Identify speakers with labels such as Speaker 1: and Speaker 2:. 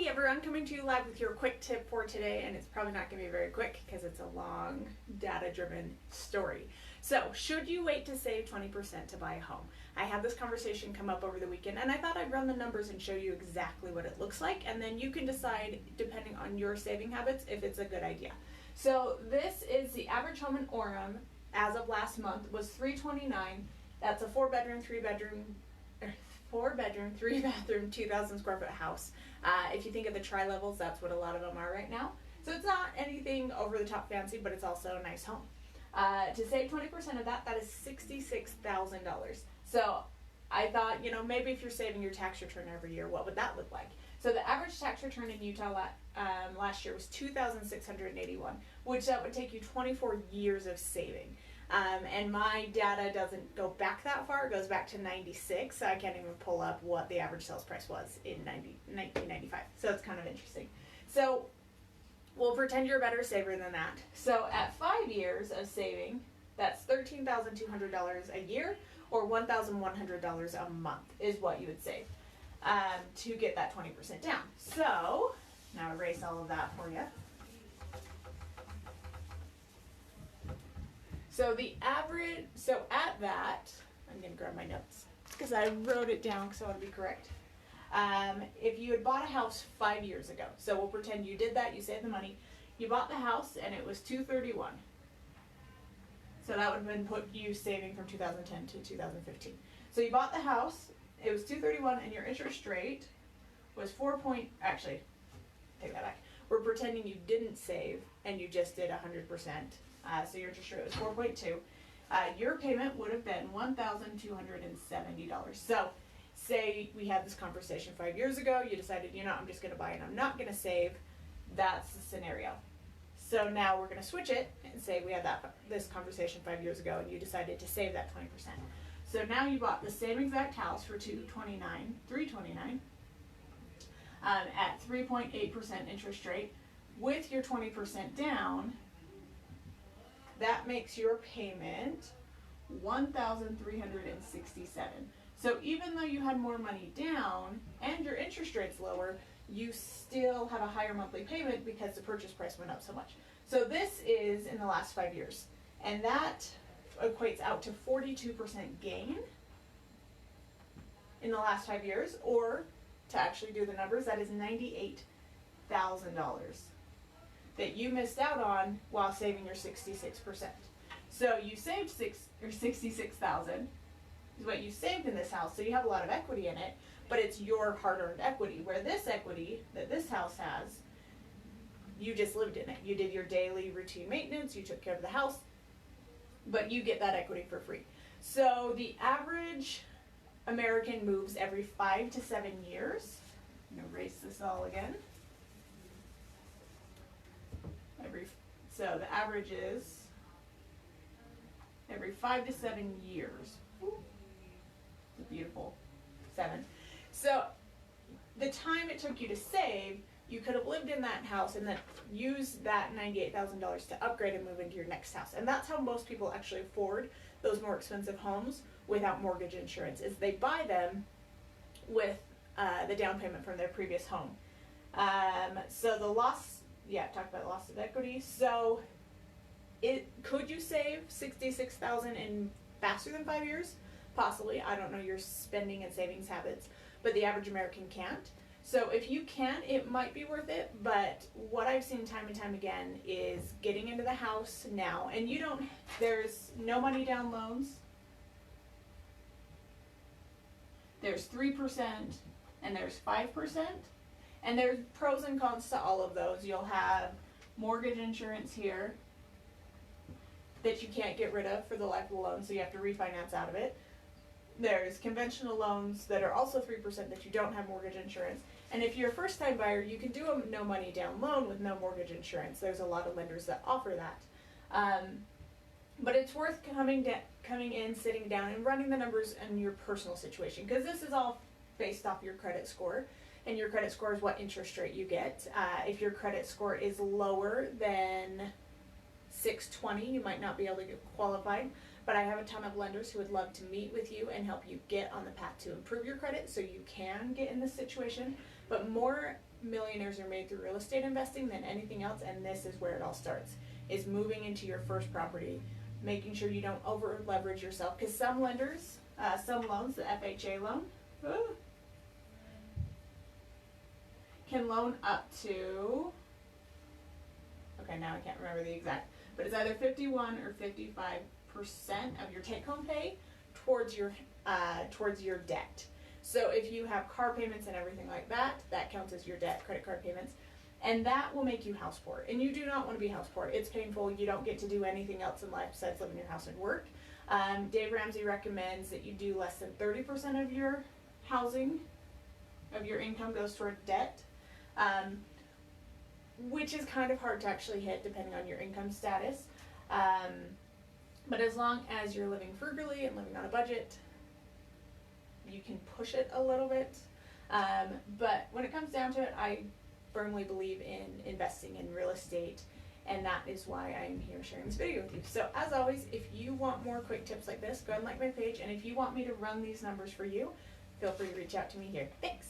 Speaker 1: Hey everyone, coming to you live with your quick tip for today, and it's probably not going to be very quick because it's a long data-driven story. So, should you wait to save 20% to buy a home? I had this conversation come up over the weekend, and I thought I'd run the numbers and show you exactly what it looks like, and then you can decide, depending on your saving habits, if it's a good idea. So, this is the average home in Orem as of last month was $329. That's a 4-bedroom, 3-bedroom, 2,000 square foot house. If you think of the tri-levels, that's what a lot of them are right now. So it's not anything over the top fancy, but it's also a nice home. To save 20% of that, that is $66,000. So I thought, maybe if you're saving your tax return every year, what would that look like? So the average tax return in Utah last year was $2,681, which that would take you 24 years of saving. And my data doesn't go back that far. It goes back to 96, so I can't even pull up what the average sales price was in 1995. So it's kind of interesting. So we'll pretend you're a better saver than that. So at 5 years of saving, that's $13,200 a year or $1,100 a month is what you would save to get that 20% down. So now erase all of that for you. So at that, I'm going to grab my notes because I wrote it down because I want to be correct. If you had bought a house 5 years ago, so we'll pretend you did that, you saved the money, you bought the house and it was $231. So that would have been put you saving from 2010 to 2015. So you bought the house, it was $231 and your interest rate was actually, take that back. We're pretending you didn't save and you just did 100%. So your interest rate was 4.2. Your payment would have been $1,270. So say we had this conversation 5 years ago, you decided, I'm just going to buy and I'm not going to save. That's the scenario. So now we're going to switch it and say we had this conversation 5 years ago and you decided to save that 20%. So now you bought the same exact house for $329 at 3.8% interest rate with your 20% down. That makes your payment $1,367. So even though you had more money down and your interest rate's lower, you still have a higher monthly payment because the purchase price went up so much. So this is in the last 5 years, and that equates out to 42% gain in the last 5 years, or to actually do the numbers, that is $98,000 that you missed out on while saving your 66%. So you saved $66,000 is what you saved in this house. So you have a lot of equity in it, but it's your hard-earned equity. Where this equity that this house has, you just lived in it. You did your daily routine maintenance, you took care of the house, but you get that equity for free. So the average American moves every 5 to 7 years. I'm gonna erase this all again. So the average is every 5 to 7 years. It's a beautiful 7. So the time it took you to save, you could have lived in that house and then used that $98,000 to upgrade and move into your next house. And that's how most people actually afford those more expensive homes without mortgage insurance, is they buy them with the down payment from their previous home. So the talk about loss of equity. So could you save $66,000 in faster than 5 years? Possibly. I don't know your spending and savings habits, but the average American can't. So if you can, it might be worth it, but what I've seen time and time again is getting into the house now, and there's no money down loans. There's 3% and there's 5%. And there's pros and cons to all of those. You'll have mortgage insurance here that you can't get rid of for the life of the loan, so you have to refinance out of it. There's conventional loans that are also 3% that you don't have mortgage insurance. And if you're a first-time buyer, you can do a no money down loan with no mortgage insurance. There's a lot of lenders that offer that. But it's worth coming in, sitting down, and running the numbers in your personal situation, because this is all based off your credit score. And your credit score is what interest rate you get. If your credit score is lower than 620, you might not be able to get qualified. but I have a ton of lenders who would love to meet with you and help you get on the path to improve your credit so you can get in this situation. But more millionaires are made through real estate investing than anything else, and this is where it all starts, is moving into your first property, making sure you don't over leverage yourself, because some lenders, some loans, the FHA loan, can loan up to, okay, now I can't remember the exact, but it's either 51 or 55% of your take-home pay towards your debt. So if you have car payments and everything like that, that counts as your debt, credit card payments, and that will make you house poor. And you do not want to be house poor. It's painful. You don't get to do anything else in life besides live in your house and work. Dave Ramsey recommends that you do less than 30% of your housing, of your income goes toward debt, which is kind of hard to actually hit depending on your income status. But as long as you're living frugally and living on a budget, you can push it a little bit. But when it comes down to it, I firmly believe in investing in real estate, and that is why I am here sharing this video with you. So as always, if you want more quick tips like this, go ahead and like my page, and if you want me to run these numbers for you, feel free to reach out to me here. Thanks!